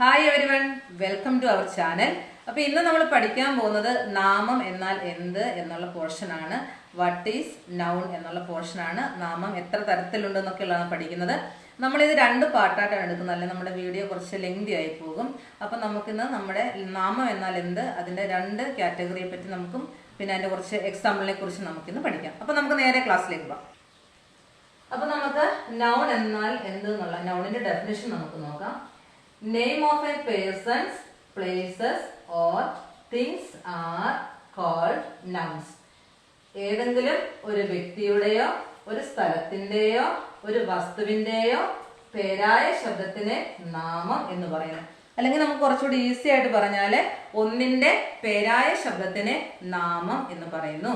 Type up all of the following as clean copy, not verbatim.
Hi everyone, welcome to our channel. അപ്പോൾ ഇന്ന് നമ്മൾ പഠിക്കാൻ പോകുന്നത് നാമം എന്നാൽ എന്ത് എന്നുള്ള പോർഷനാണ്. വാട്ട് ഈസ് നൗൺ എന്നുള്ള പോർഷനാണ്. നാമം എത്ര തരത്തിലുണ്ടെന്നൊക്കെയുള്ളതാണ് പഠിക്കുന്നത്. നമ്മളിത് രണ്ട് പാർട്ടായിട്ടാണ് എടുക്കുന്നത്, അല്ലെങ്കിൽ നമ്മുടെ വീഡിയോ കുറച്ച് ലെങ്തി ആയി പോകും. അപ്പം നമുക്കിന്ന് നമ്മുടെ നാമം എന്നാൽ എന്ത്, അതിൻ്റെ രണ്ട് കാറ്റഗറിയെ പറ്റി നമുക്കും പിന്നെ അതിൻ്റെ കുറച്ച് എക്സാമ്പിളിനെ കുറിച്ച് നമുക്കിന്ന് പഠിക്കാം. അപ്പം നമുക്ക് നേരെ ക്ലാസ്സിലേക്ക് പോകാം. അപ്പം നമുക്ക് നൗൺ എന്നാൽ എന്ത് എന്നുള്ള നൗണിൻ്റെ ഡെഫിനിഷൻ നമുക്ക് നോക്കാം. Name of a persons, places or things are called nouns. ഏതെങ്കിലും ഒരു വ്യക്തിയുടെയോ ഒരു സ്ഥലത്തിന്റെയോ ഒരു വസ്തുവിന്റെയോ പേരായ ശബ്ദത്തിനെ നാമം എന്ന് പറയുന്നു. അല്ലെങ്കിൽ നമുക്ക് കുറച്ചുകൂടി ഈസി ആയിട്ട് പറഞ്ഞാല് ഒന്നിന്റെ പേരായ ശബ്ദത്തിനെ നാമം എന്ന് പറയുന്നു.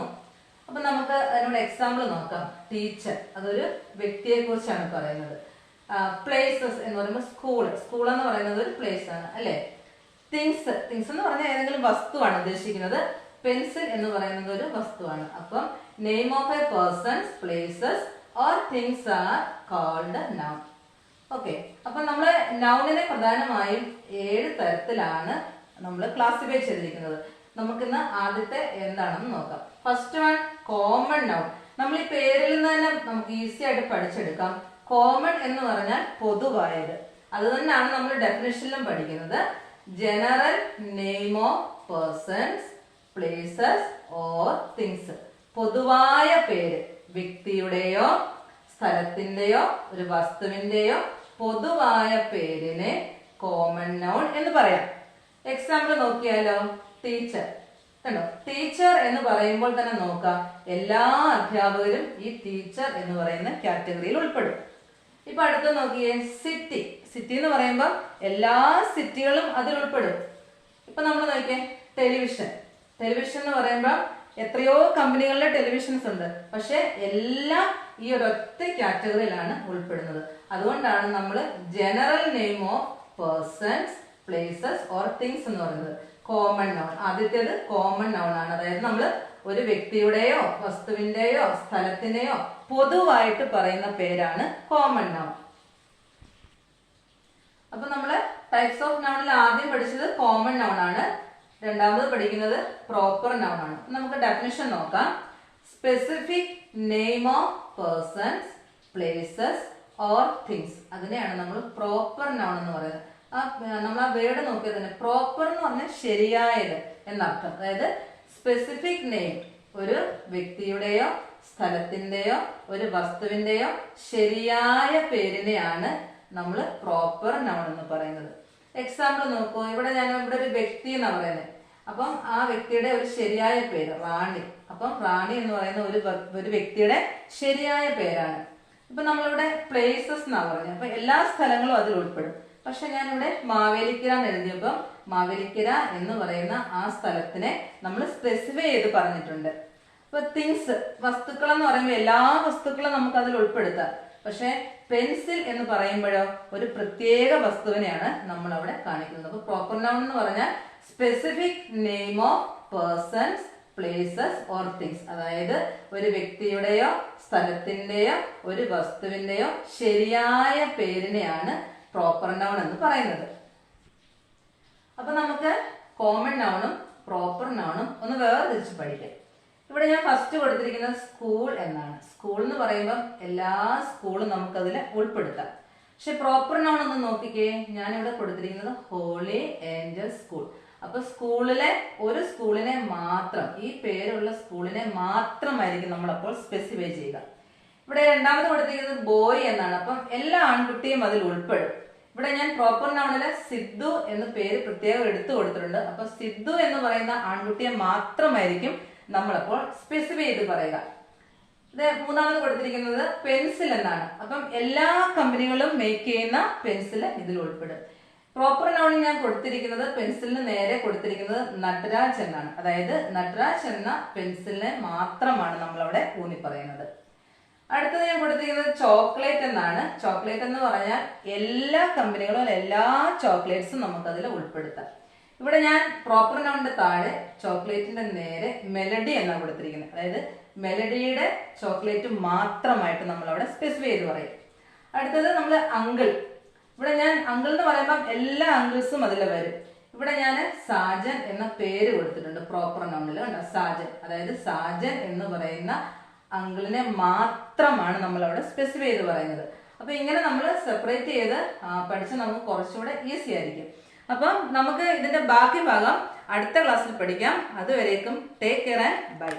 അപ്പൊ നമുക്ക് അതിനോട് എക്സാമ്പിൾ നോക്കാം. ടീച്ചർ, അതൊരു വ്യക്തിയെ കുറിച്ചാണ് പറയുന്നത്. പ്ലേസസ് എന്ന് പറയുമ്പോൾ സ്കൂൾ എന്ന് പറയുന്നത് ഒരു പ്ലേസ് ആണ്, അല്ലെ? തിങ്സ് എന്ന് പറഞ്ഞാൽ ഏതെങ്കിലും വസ്തുവാണ് ഉദ്ദേശിക്കുന്നത്. പെൻസിൽ എന്ന് പറയുന്നത് ഒരു വസ്തുവാണ്. അപ്പം name of a persons, places or things are called noun. Okay, അപ്പൊ നമ്മള് നൗണിനെ പ്രധാനമായും 7 തരത്തിലാണ് നമ്മൾ ക്ലാസിഫൈ ചെയ്തിരിക്കുന്നത്. നമുക്കിന്ന് ആദ്യത്തെ എന്താണെന്ന് നോക്കാം. First one, common noun. നമ്മൾ ഈ പേരിൽ നിന്ന് തന്നെ നമുക്ക് ഈസി ആയിട്ട് പഠിച്ചെടുക്കാം. കോമൺ എന്ന് പറഞ്ഞാൽ പൊതുവായത്. അത് തന്നെയാണ് നമ്മൾ ഡെഫിനിഷനിലും പഠിക്കുന്നത്. General name of persons, places or things. പൊതുവായ പേര്, വ്യക്തിയുടെയോ സ്ഥലത്തിന്റെയോ ഒരു വസ്തുവിന്റെയോ പൊതുവായ പേരിനെ കോമൺ നൗൺ എന്ന് പറയാം. എക്സാമ്പിൾ നോക്കിയാലോ. ടീച്ചർ. കണ്ടോ, ടീച്ചർ എന്ന് പറയുമ്പോൾ തന്നെ നോക്കാം, എല്ലാ അധ്യാപകരും ഈ ടീച്ചർ എന്ന് പറയുന്ന കാറ്റഗറിയിൽ ഉൾപ്പെടും. ഇപ്പൊ അടുത്ത് നോക്കിയേ, സിറ്റി. സിറ്റി എന്ന് പറയുമ്പോൾ എല്ലാ സിറ്റികളും അതിൽ ഉൾപ്പെടും. ഇപ്പൊ നമ്മൾ നോക്കിയേ, ടെലിവിഷൻ. ടെലിവിഷൻ എന്ന് പറയുമ്പോൾ എത്രയോ കമ്പനികളിലെ ടെലിവിഷൻസ് ഉണ്ട്, പക്ഷെ എല്ലാം ഈ ഒരൊറ്റ കാറ്റഗറിയിലാണ് ഉൾപ്പെടുന്നത്. അതുകൊണ്ടാണ് നമ്മൾ general name of persons, places or things എന്ന് പറയുന്നത്. കോമൺ നൗൺ, ആദ്യത്തേത് കോമൺ നൗൺ ആണ്. അതായത് നമ്മൾ ഒരു വ്യക്തിയുടെയോ വസ്തുവിന്റെയോ സ്ഥലത്തിന്റെയോ പൊതുവായിട്ട് പറയുന്ന പേരാണ് കോമൺ നൗൺ. അപ്പൊ നമ്മള് ടൈപ്സ് ഓഫ് നൗണിൽ ആദ്യം പഠിച്ചത് കോമൺ നൗൺ ആണ്. രണ്ടാമത് പഠിക്കുന്നത് പ്രോപ്പർ നൗൺ ആണ്. നമുക്ക് ഡെഫിനിഷൻ നോക്കാം. Specific name of persons, places or things, അതിനെയാണ് നമ്മൾ പ്രോപ്പർ നൗൺ എന്ന് പറയുന്നത്. നമ്മൾ ആ വേർഡ് നോക്കിയാൽ തന്നെ പ്രോപ്പർ എന്ന് പറഞ്ഞാൽ ശരിയായത് എന്നർത്ഥം. അതായത് സ്പെസിഫിക് നെയിം, ഒരു വ്യക്തിയുടെയോ സ്ഥലത്തിന്റെയോ ഒരു വസ്തുവിന്റെയോ ശരിയായ പേരിനെയാണ് നമ്മൾ പ്രോപ്പർ നൗൺ എന്ന് പറയുന്നത്. എക്സാമ്പിൾ നോക്കൂ. ഇവിടെ ഒരു വ്യക്തി എന്നാ പറയുന്നത്. അപ്പം ആ വ്യക്തിയുടെ ഒരു ശരിയായ പേര് റാണി. അപ്പം റാണി എന്ന് പറയുന്ന ഒരു വ്യക്തിയുടെ ശരിയായ പേരാണ്. ഇപ്പൊ നമ്മളിവിടെ പ്ലേസസ് എന്നാ പറയുന്നത്. അപ്പൊ എല്ലാ സ്ഥലങ്ങളും അതിൽ ഉൾപ്പെടും. പക്ഷെ ഞാനിവിടെ മാവേലിക്കര എന്ന് എഴുതിയപ്പോൾ മാവേലിക്കര എന്ന് പറയുന്ന ആ സ്ഥലത്തിനെ നമ്മൾ സ്പെസിഫൈ ചെയ്ത് പറഞ്ഞിട്ടുണ്ട്. ഇപ്പൊ തിങ്സ്, വസ്തുക്കൾ എന്ന് പറയുമ്പോൾ എല്ലാ വസ്തുക്കളും നമുക്ക് അതിൽ ഉൾപ്പെടുത്താം. പക്ഷെ പെൻസിൽ എന്ന് പറയുമ്പോഴോ ഒരു പ്രത്യേക വസ്തുവിനെയാണ് നമ്മൾ അവിടെ കാണിക്കുന്നത്. അപ്പൊ പ്രോപ്പർ നൗൺ എന്ന് പറഞ്ഞാൽ specific name of persons, places or things. അതായത് ഒരു വ്യക്തിയുടെയോ സ്ഥലത്തിന്റെയോ ഒരു വസ്തുവിന്റെയോ ശരിയായ പേരിനെയാണ് പ്രോപ്പർ നൗൺ എന്ന് പറയുന്നത്. അപ്പൊ നമുക്ക് കോമൺ നൗണും പ്രോപ്പർ നൗണും ഒന്ന് വേർതിരിച്ച് പഠിക്കാം. ഇവിടെ ഞാൻ ഫസ്റ്റ് കൊടുത്തിരിക്കുന്നത് സ്കൂൾ എന്നാണ്. സ്കൂൾ എന്ന് പറയുമ്പോൾ എല്ലാ സ്കൂളും നമുക്കതിൽ ഉൾപ്പെടുത്താം. പക്ഷെ പ്രോപ്പർ നൗൺ ഒന്ന് നോക്കിക്കേ, ഞാനിവിടെ കൊടുത്തിരിക്കുന്നത് ഹോളി ഏഞ്ചൽ സ്കൂൾ. അപ്പൊ ഒരു സ്കൂളിനെ മാത്രം, ഈ പേരുള്ള സ്കൂളിനെ മാത്രമായിരിക്കും നമ്മൾ അപ്പോൾ സ്പെസിഫൈ ചെയ്യുക. ഇവിടെ രണ്ടാമത് കൊടുത്തിരിക്കുന്നത് ബോയ് എന്നാണ്. അപ്പം എല്ലാ ആൺകുട്ടിയും അതിൽ ഉൾപ്പെടും. ഇവിടെ ഞാൻ പ്രോപ്പർ നൗണില് സിദ്ധു എന്ന പേര് പ്രത്യേകം എടുത്തു കൊടുത്തിട്ടുണ്ട്. അപ്പൊ സിദ്ധു എന്ന് പറയുന്ന ആൺകുട്ടിയെ മാത്രമായിരിക്കും നമ്മളപ്പോൾ സ്പെസിഫൈ ചെയ്ത് പറയുക. ഇത് മൂന്നാമത് കൊടുത്തിരിക്കുന്നത് പെൻസിൽ എന്നാണ്. അപ്പം എല്ലാ കമ്പനികളും മേക്ക് ചെയ്യുന്ന പെൻസിൽ ഇതിൽ ഉൾപ്പെടും. പ്രോപ്പർ നൗണിൽ ഞാൻ കൊടുത്തിരിക്കുന്നത്, പെൻസിലിന് നേരെ കൊടുത്തിരിക്കുന്നത് നട്രാജ് എന്നാണ്. അതായത് നട്രാജ് എന്ന പെൻസിലിനെ മാത്രമാണ് നമ്മൾ അവിടെ ഊന്നി പറയുന്നത്. അടുത്തത് ഞാൻ കൊടുത്തിരിക്കുന്നത് ചോക്ലേറ്റ് എന്നാണ്. ചോക്ലേറ്റ് എന്ന് പറഞ്ഞാൽ എല്ലാ കമ്പനികളും എല്ലാ ചോക്ലേറ്റ്സും നമുക്ക് അതിൽ ഉൾപ്പെടുത്താം. ഇവിടെ ഞാൻ പ്രോപ്പർ നൗണിന്റെ താഴെ ചോക്ലേറ്റിന്റെ നേരെ മെലഡി എന്നാണ് കൊടുത്തിരിക്കുന്നത്. അതായത് മെലഡിയുടെ ചോക്ലേറ്റ് മാത്രമായിട്ട് നമ്മൾ അവിടെ സ്പെസിഫൈ ചെയ്ത് പറയും. അടുത്തത് നമ്മൾ അങ്കിൾ. ഇവിടെ ഞാൻ അങ്കിൾ എന്ന് പറയുമ്പോൾ എല്ലാ അങ്കിൾസും അതിൽ വരും. ഇവിടെ ഞാൻ സാജൻ എന്ന പേര് കൊടുത്തിട്ടുണ്ട് പ്രോപ്പർ നൗണിൽ. കണ്ടോ, സാജൻ, അതായത് സാജൻ എന്ന് പറയുന്ന അങ്കിളിനെ മാത്രമാണ് നമ്മൾ അവിടെ സ്പെസിഫൈ ചെയ്ത് പറയുന്നത്. അപ്പൊ ഇങ്ങനെ നമ്മൾ സെപ്പറേറ്റ് ചെയ്ത് പഠിച്ച് നമുക്ക് കുറച്ചുകൂടെ ഈസി ആയിരിക്കും. അപ്പം നമുക്ക് ഇതിന്റെ ബാക്കി ഭാഗം അടുത്ത ക്ലാസ്സിൽ പഠിക്കാം. അതുവരേക്കും ടേക്ക് കെയർ ആൻഡ് ബൈ.